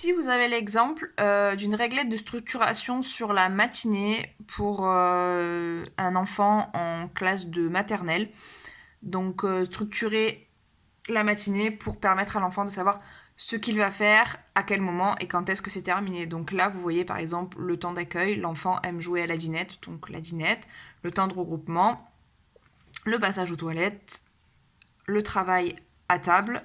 Ici, vous avez l'exemple d'une réglette de structuration sur la matinée pour un enfant en classe de maternelle. Donc, structurer la matinée pour permettre à l'enfant de savoir ce qu'il va faire, à quel moment et quand est-ce que c'est terminé. Donc là, vous voyez par exemple le temps d'accueil, l'enfant aime jouer à la dinette, donc la dinette, le temps de regroupement, le passage aux toilettes, le travail à table,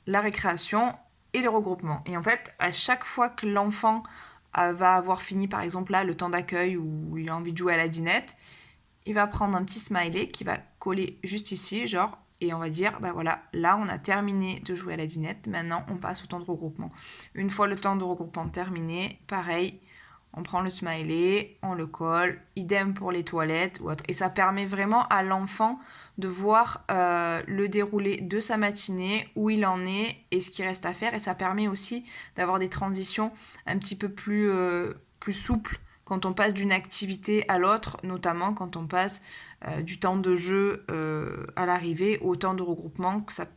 la récréation et le regroupement. Et en fait, à chaque fois que l'enfant va avoir fini, par exemple là, le temps d'accueil où il a envie de jouer à la dinette, il va prendre un petit smiley qui va coller juste ici, genre, et on va dire, bah voilà, là on a terminé de jouer à la dinette, maintenant on passe au temps de regroupement. Une fois le temps de regroupement terminé, pareil, on prend le smiley, on le colle, idem pour les toilettes ou autre. Et ça permet vraiment à l'enfant de voir le déroulé de sa matinée, où il en est et ce qui reste à faire. Et ça permet aussi d'avoir des transitions un petit peu plus souples quand on passe d'une activité à l'autre, notamment quand on passe du temps de jeu à l'arrivée au temps de regroupement, que ça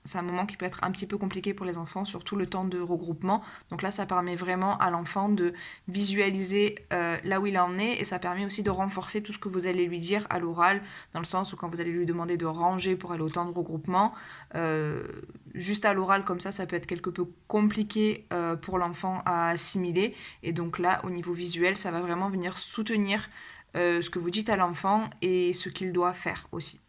c'est un moment qui peut être un petit peu compliqué pour les enfants, surtout le temps de regroupement. Donc là, ça permet vraiment à l'enfant de visualiser là où il en est et ça permet aussi de renforcer tout ce que vous allez lui dire à l'oral, dans le sens où quand vous allez lui demander de ranger pour aller au temps de regroupement, euh, juste à l'oral comme ça peut être quelque peu compliqué pour l'enfant à assimiler. Et donc là, au niveau visuel, ça va vraiment venir soutenir ce que vous dites à l'enfant et ce qu'il doit faire aussi.